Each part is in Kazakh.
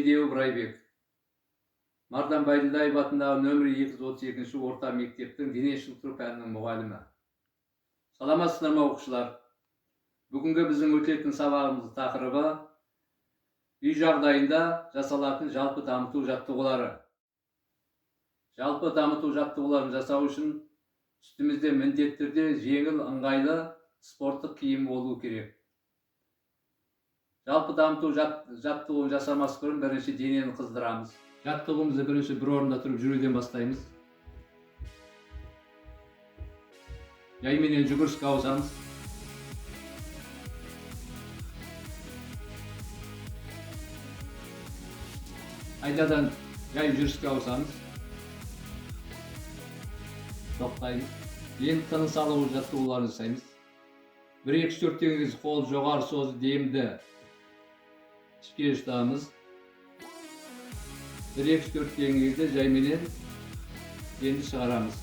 Медеу Ыбырайбек. Мардан Байділдаев атындағы нөмірі 232 орта мектептің дене шынықтыру пәнінің мұғалімі. Саламатсыздар ма оқушылар? Бүгінгі біздің өтетін сабағымыздың тақырыбы үй жағдайында жасалатын жалпы дамыту жаттығулары. Жалпы дамыту жаттығуларын жасау үшін үстімізде міндетті түрде жеңіл, ыңғайлы спорттық киім болуы керек. Жалпы дамыту жаттығуын жасамас бұрын бірінші денені қыздырамыз. Жаттығуымызды бірінші бір орында тұрып жүруден бастаймыз. Жайменен жүгіріске ауысамыз. Айдадан жай жүріске ауысамыз. Тоқтаймыз. Енді тыныс алу жаттығуларын жасаймыз. 1-2-4 деген кезде қол жоғары созып демді ішке ұстамыз. 1-2-4 деген кезде жайменен демді шығарамыз.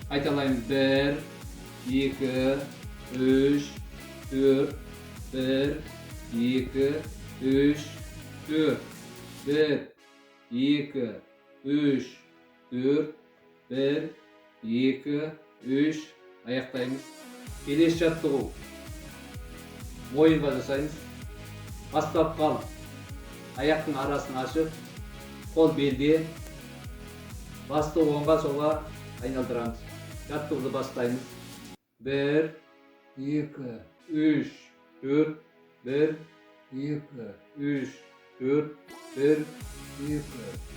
Қайталаймыз. 1, 2, 3, 4, 1, 2, 3, 4, 1, 2, 3, 4, 1, 2, 3, аяқтаймыз. Келесі жаттығу. Мойынға жасаймыз. Бастап қал. Аяқтың арасын ашып, қол белде, басты оңға солға айналдырамыз. Жаттығуды бастаймыз. 1, 2, 3, 4, 1, 2, 3, 4, 1, 2,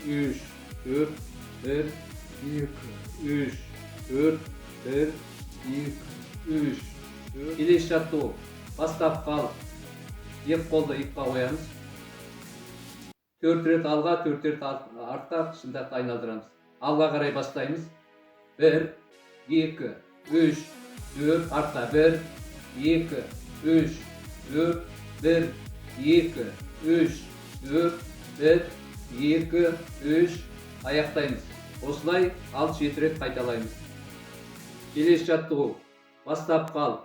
3, 4, 1, 2, 3, 4, 1, 2, 3, 4. Келесі жаттығу. Бастап қал. Екі қолды ипқа қоямыз. 4 рет алға, 4 рет артқа шынтақты айналдырамыз. Алға қарай бастаймыз. 1, 2, 3, 4, артқа 1, 2, 3, 4, 1, 2, 3, 4, 1, 2, 3, аяқтаймыз. Осылай 6-7 рет қайталаймыз. Келесі жаттығу. Бастап қал.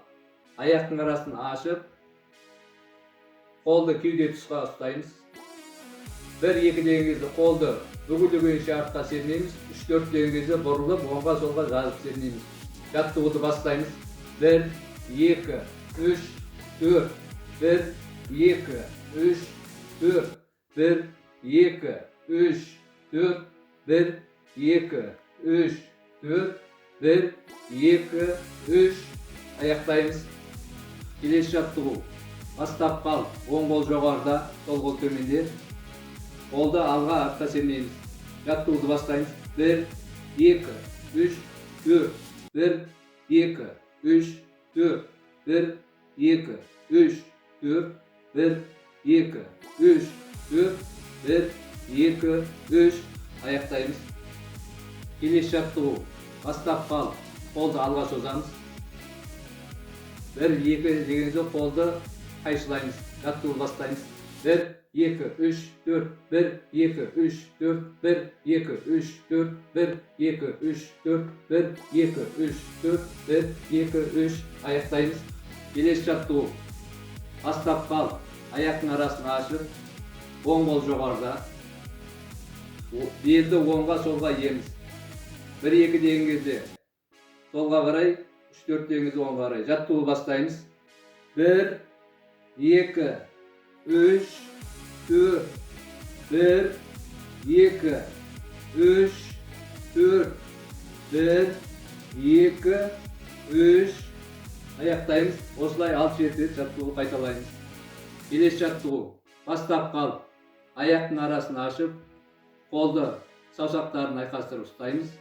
Аяқтың арасын ашып, қолды кеуде тұсқа ұстаймыз. 1-2 деген кезде қолды бүгілгенше артқа сермейміз. 3-4 деген кезде бұрылып, оңға солға жазып сермейміз. Жаттығуды бастаймыз. 1, 2, 3, 4, 1, 2, 3, 4, 1, 2, 3, 4, 1, 2, 3, 4, 1, 2, 3, аяқтаймыз. Келесі жаттығу. Бастап қал. Оң қол жоғарыда, сол қол төменде. Қолды алға, артқа сермейміз. Жаттығуды бастаймыз. 1, 2, 3, 4, 1, 2, 3, 4, 1, 2, 3, 4, 1, 2, 3, 4, 1, 2, 3, аяқтаймыз. Келесі жаттығу. Бастап қал. Қолды алға созамыз. 1, 2 дегенде қолды қайшылаймыз. Жаттығуды бастаймыз. 1, 2, 3, 4, 1, 2, 3, 4, 1, 2, 3, 4, 1, 2, 3, 4, 1, 2, 3, 4, 1, 2, 3, аяқтаймыз. Келесі жаттығу. Бастап қал. Аяқтың арасын ашып, оң қол жоғарыда. Белді оңға солға иеміз. 1-2 деген кезде солға қарай, 3-4 деген кезде оңға қарай. Жаттығуды бастаймыз. 1, 2, 3, 4, 1, 2, 3, 4, 1, 2, 3, аяқтаймыз. Осылай 6-7 рет жаттығуды қайталаймыз. Келесі жаттығу. Бастап қал. Аяқтың арасын ашып, қолды саусақтарын айқастырып ұстаймыз.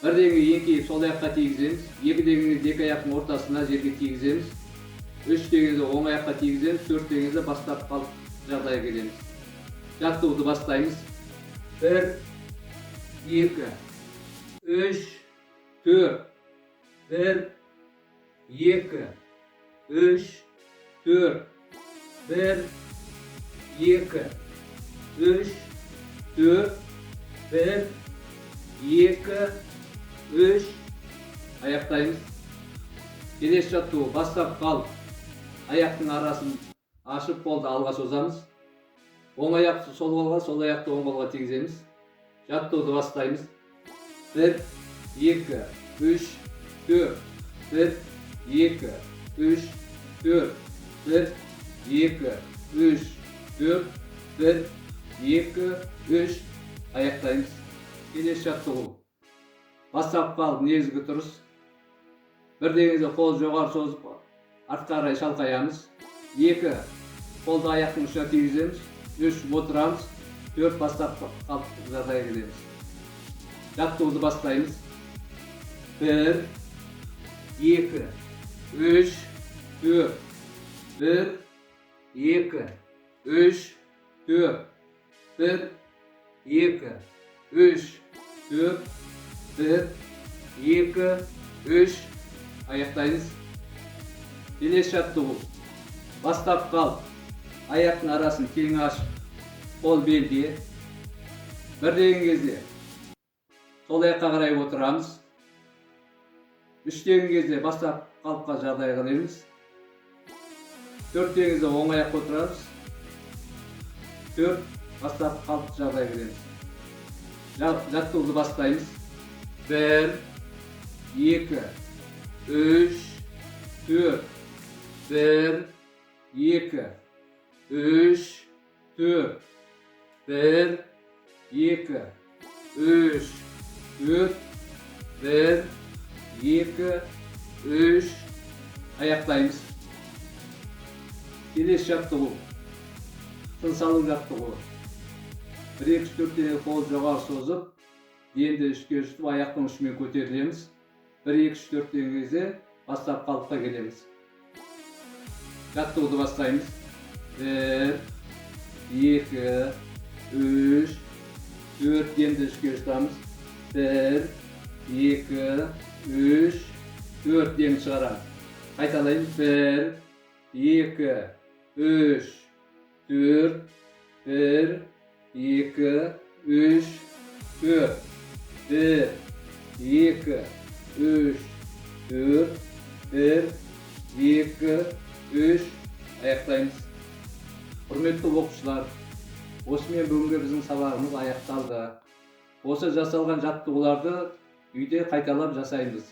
1 дегенге еңкейіп сол аяққа тигіземіз. 2 дегенде екі аяқтың ортасына жерге тигіземіз. 3 дегенде оң аяққа тигіземіз. 4 дегенде бастап қал жағдайға келеміз. Жаттығуды бастаймыз. 1, 2, 3, 4, 1, 2, 3, 4, 1, 2, 3, 4, 1, 2, 3, аяқтаймыз. Келесі жаттығу. Бастап қал. Аяқтың арасын ашып, қолды алға созамыз. Оң аяқты сол қолға, сол аяқты оң қолға тигіземіз. Жаттығуды бастаймыз. 1, 2, 3, 4. 1, 2, 3, 4. 1, 2, 3, 4. 1, 2, 3. Аяқтаймыз. Келесі жаттығу. Бастапқы алып негізгі тұрыс. Бірдеңізде қол жоғары созып, артқа қарай шалқаямыз. 2, қолды аяқтың ұшына тигіземіз. 3, отырамыз. 4, бастапқы қалыпты жағдайға келеміз. Жаттығуды бастаймыз. 1, 2, 3, 4. 1, 2, 3, 4. 1, 2, 3, 4. 1, 2, 3. Аяқтаймыз. Келесі жаттығу. Бастап қалып, аяқтың арасын тең ашып, қол белге. Бір деген кезде сол аяққа қарай отырамыз. 3 деген кезде бастап қалыпқа жағдай қылемыз. 4 деген кезде оң аяққа отырамыз. 4, бастап қалыпты жағдай қылемыз. Жаттығуды бастаймыз. 1, 2, 3, 4. 1, 2, 3, 4. 1, 2, 3, 4. 1, 2, 3. Аяқтаймыз. Келесі жаттығу. Тыныс алу жаттығуы. 1, 2, 3, 4 деген қол жоғары созып, енді үшке жұтып, аяқтың ұшымен көтерілеміз. 1, 2, 3, 4 деген кезде бастап қалыпқа келеміз. Жаттығуды бастаймыз. 1, 2, 3, 4 енді үшке жұтамыз. 1, 2, 3, 4 енді шығарамыз. Қайталаймыз. 1, 2, 3, 4. 1, 2, 3, 4. 1, 2, 3, 4. 1, 2, 3. Аяқтаймыз. Құрметті оқушылар, осымен бүгінгі біздің сабағымыз аяқталды. Осы жасалған жаттығуларды үйде қайталап жасаймыз.